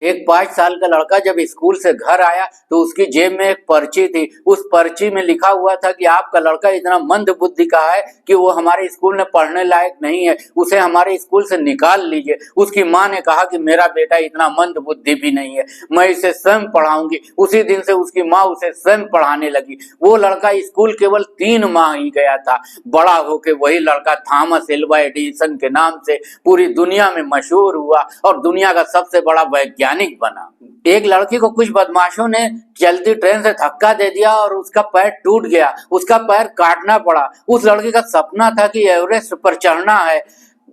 एक 5 साल का लड़का जब स्कूल से घर आया तो उसकी जेब में एक पर्ची थी। उस पर्ची में लिखा हुआ था कि आपका लड़का इतना मंद बुद्धि का है कि वो हमारे स्कूल में पढ़ने लायक नहीं है, उसे हमारे स्कूल से निकाल लीजिए। उसकी माँ ने कहा कि मेरा बेटा इतना मंद बुद्धि भी नहीं है, मैं इसे स्वयं पढ़ाऊंगी। उसी दिन से उसकी माँ उसे स्वयं पढ़ाने लगी। वो लड़का स्कूल केवल 3 माह ही गया था। बड़ा होकर वही लड़का थॉमस एल्वा एडिसन के नाम से पूरी दुनिया में मशहूर हुआ और दुनिया का सबसे बड़ा वैज्ञानिक बना। एक लड़की को कुछ बदमाशों ने चलती ट्रेन से धक्का दे दिया और उसका पैर टूट गया, उसका पैर काटना पड़ा। उस लड़की का सपना था कि एवरेस्ट पर चढ़ना है,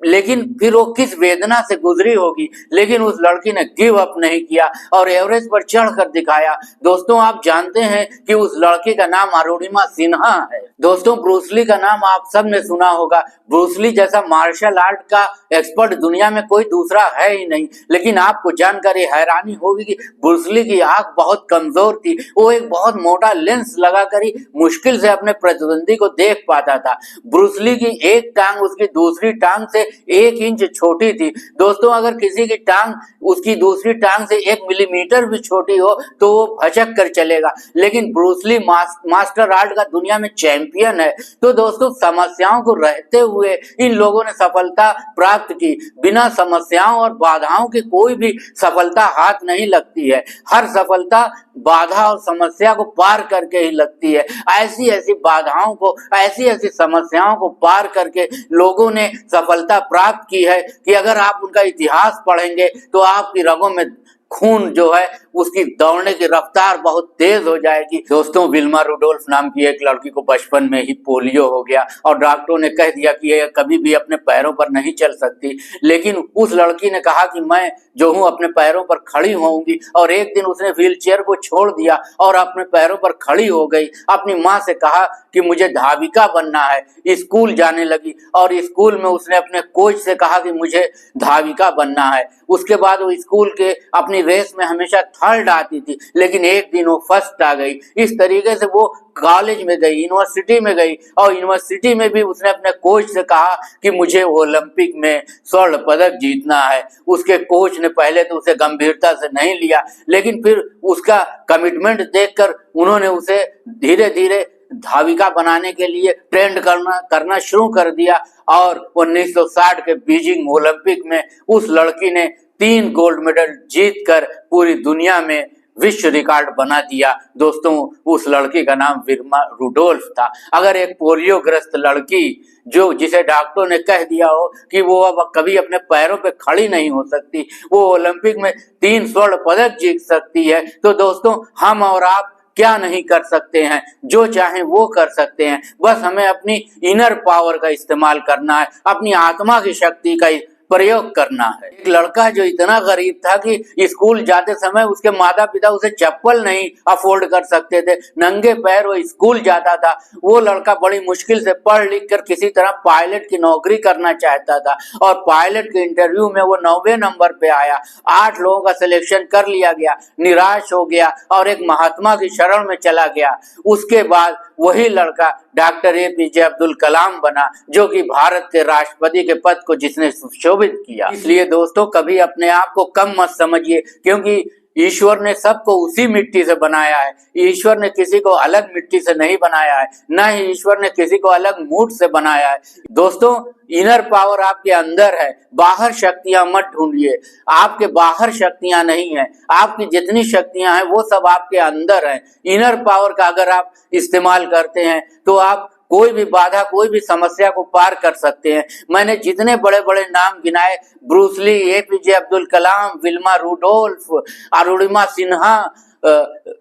लेकिन फिर वो किस वेदना से गुजरी होगी, लेकिन उस लड़की ने गिव अप नहीं किया और एवरेस्ट पर चढ़कर दिखाया। दोस्तों, आप जानते हैं कि उस लड़की का नाम अरुणिमा सिन्हा है। दोस्तों, ब्रूस ली का नाम आप सब ने सुना होगा। ब्रूस ली जैसा मार्शल आर्ट का एक्सपर्ट दुनिया में कोई दूसरा है ही नहीं। लेकिन आपको जानकर ये हैरानी होगी कि ब्रूस ली की आंख बहुत कमजोर थी। वो एक बहुत मोटा लेंस लगाकर ही मुश्किल से अपने प्रतिद्वंदी को देख पाता था। ब्रूस ली की एक टांग उसकी दूसरी टांग से 1 इंच छोटी थी। दोस्तों, अगर किसी की टांग उसकी दूसरी टांग से 1 मिलीमीटर भी छोटी हो तो वो भचक कर चलेगा। लेकिन ब्रूस ली मास्टर आर्ट का दुनिया में चैंपियन है। तो दोस्तों, समस्याओं को रहते हुए इन लोगों ने सफलता प्राप्त की। बिना समस्याओं और बाधाओं की कोई भी सफलता हाथ नहीं लगती है। हर सफलता बाधा और समस्या को पार करके ही लगती है। ऐसी ऐसी बाधाओं को, ऐसी ऐसी समस्याओं को पार करके लोगों ने सफलता प्राप्त की है कि अगर आप उनका इतिहास पढ़ेंगे तो आपकी रगों में खून जो है उसकी दौड़ने की रफ्तार बहुत तेज हो जाएगी। दोस्तों, विल्मा रुडोल्फ नाम की एक लड़की को बचपन में ही पोलियो हो गया और डॉक्टरों ने कह दिया कि ये कभी भी अपने पैरों पर नहीं चल सकती। लेकिन उस लड़की ने कहा कि मैं जो हूँ अपने पैरों पर खड़ी होऊंगी, और एक दिन उसने व्हील चेयर को छोड़ दिया और अपने पैरों पर खड़ी हो गई। अपनी माँ से कहा कि मुझे धाविका बनना है। स्कूल जाने लगी और स्कूल में उसने अपने कोच से कहा कि मुझे धाविका बनना है। उसके बाद वो स्कूल के अपनी रेस में हमेशा थर्ड आती थी, लेकिन एक दिन वो फर्स्ट आ गई। इस तरीके से वो कॉलेज में गई, यूनिवर्सिटी में गई, और यूनिवर्सिटी में भी उसने अपने कोच से कहा कि मुझे ओलंपिक में स्वर्ण पदक जीतना है। उसके कोच ने पहले तो उसे गंभीरता से नहीं लिया, लेकिन फिर उसका कमिटमेंट देखकर उन्होंने उसे धीरे धीरे धाविका बनाने के लिए ट्रेंड करना शुरू कर दिया। और 1960 के बीजिंग ओलंपिक में उस लड़की ने 3 गोल्ड मेडल जीतकर पूरी दुनिया में विश्व रिकॉर्ड बना दिया। दोस्तों, उस लड़की का नाम विल्मा रुडोल्फ था। अगर एक पोलियोग्रस्त लड़की जिसे डॉक्टरों ने कह दिया हो कि वो अब कभी अपने पैरों पे खड़ी नहीं हो सकती, वो ओलंपिक में 3 स्वर्ण पदक जीत सकती है, तो दोस्तों, हम और आप क्या नहीं कर सकते हैं? जो चाहें वो कर सकते हैं। बस हमें अपनी इनर पावर का इस्तेमाल करना है, अपनी आत्मा की शक्ति का प्रयोग करना है। एक लड़का जो इतना गरीब था कि स्कूल जाते समय उसके माता पिता उसे चप्पल नहीं अफोर्ड कर सकते थे, नंगे पैर वो स्कूल जाता था। वो लड़का बड़ी मुश्किल से पढ़ लिख कर किसी तरह पायलट की नौकरी करना चाहता था और पायलट के इंटरव्यू में वो 9वें नंबर पे आया। 8 लोगों का सिलेक्शन कर लिया गया, निराश हो गया और एक महात्मा की शरण में चला गया। उसके बाद वही लड़का डॉक्टर APJ अब्दुल कलाम बना, जो कि भारत के राष्ट्रपति के पद को जिसने सुशोभित किया। इसलिए दोस्तों, कभी अपने आप को कम मत समझिए, क्योंकि ईश्वर ने सबको उसी मिट्टी से बनाया है। ईश्वर ने किसी को अलग मिट्टी से नहीं बनाया है, न ही ईश्वर ने किसी को अलग मूड से बनाया है। दोस्तों, इनर पावर आपके अंदर है, बाहर शक्तियां मत ढूंढिए। आपके बाहर शक्तियां नहीं है, आपकी जितनी शक्तियां हैं वो सब आपके अंदर है। इनर पावर का अगर आप इस्तेमाल करते हैं तो आप कोई भी बाधा, कोई भी समस्या को पार कर सकते हैं। मैंने जितने बड़े बड़े नाम गिनाए, Bruce Lee, APJ Abdul Kalam, Wilma Rudolph, Arunima Sinha,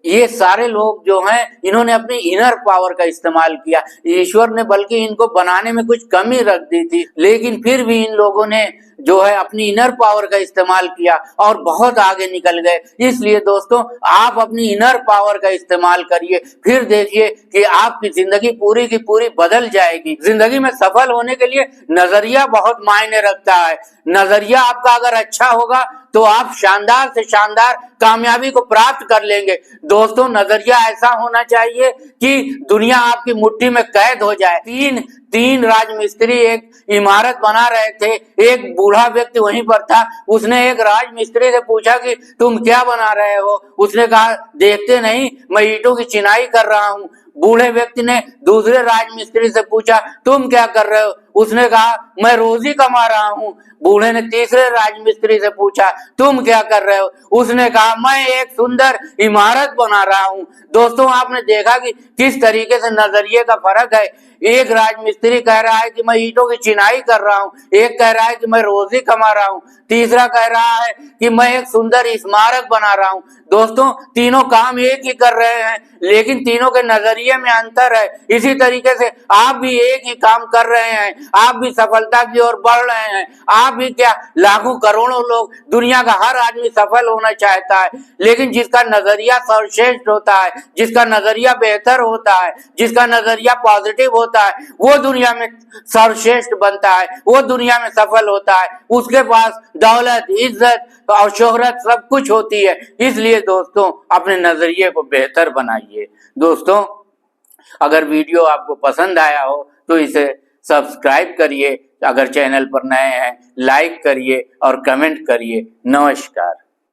ये सारे लोग जो हैं इन्होंने अपनी इनर पावर का इस्तेमाल किया। ईश्वर ने बल्कि इनको बनाने में कुछ कमी रख दी थी, लेकिन फिर भी इन लोगों ने जो है अपनी इनर पावर का इस्तेमाल किया और बहुत आगे निकल गए। इसलिए दोस्तों, आप अपनी इनर पावर का इस्तेमाल करिए, फिर देखिए कि आपकी जिंदगी पूरी की पूरी बदल जाएगी। जिंदगी में सफल होने के लिए नजरिया बहुत मायने रखता है। नजरिया आपका अगर अच्छा होगा तो आप शानदार से शानदार कामयाबी को प्राप्त कर लेंगे। दोस्तों, नजरिया ऐसा होना चाहिए कि दुनिया आपकी मुट्ठी में कैद हो जाए। तीन राजमिस्त्री एक इमारत बना रहे थे। एक बूढ़ा व्यक्ति वहीं पर था। उसने एक राजमिस्त्री से पूछा कि तुम क्या बना रहे हो? उसने कहा, देखते नहीं, मैं ईंटों की चिनाई कर रहा हूँ। बूढ़े व्यक्ति ने दूसरे राजमिस्त्री से पूछा, तुम क्या कर रहे हो? उसने कहा, मैं रोजी कमा रहा हूँ। बूढ़े ने तीसरे राजमिस्त्री से पूछा, तुम क्या कर रहे हो? उसने कहा, मैं एक सुंदर इमारत बना रहा हूँ। दोस्तों, आपने देखा कि किस तरीके से नजरिए का फर्क है। एक राजमिस्त्री कह रहा है कि मैं ईंटों की चिनाई कर रहा हूँ, एक कह रहा है कि मैं रोजी कमा रहा हूँ, तीसरा कह रहा है कि मैं एक सुंदर स्मारक बना रहा हूँ। दोस्तों, तीनों काम एक ही कर रहे हैं, लेकिन तीनों के नजरिए में अंतर है। इसी तरीके से आप भी एक ही काम कर रहे हैं, आप भी सफलता की ओर बढ़ रहे हैं। आप भी क्या, लाखों करोड़ों लोग, दुनिया का हर आदमी सफल होना चाहता है, लेकिन जिसका नजरिया सर्वश्रेष्ठ होता है, जिसका नजरिया बेहतर होता है, जिसका नजरिया पॉजिटिव होता है, वो दुनिया में सर्वश्रेष्ठ बनता है, वो दुनिया में सफल होता है। उसके पास दौलत, इज्जत और शोहरत सब कुछ होती है। इसलिए दोस्तों, अपने नजरिए को बेहतर बनाइए। दोस्तों, अगर वीडियो आपको पसंद आया हो तो इसे सब्सक्राइब करिए, अगर चैनल पर नए हैं लाइक करिए और कमेंट करिए। नमस्कार।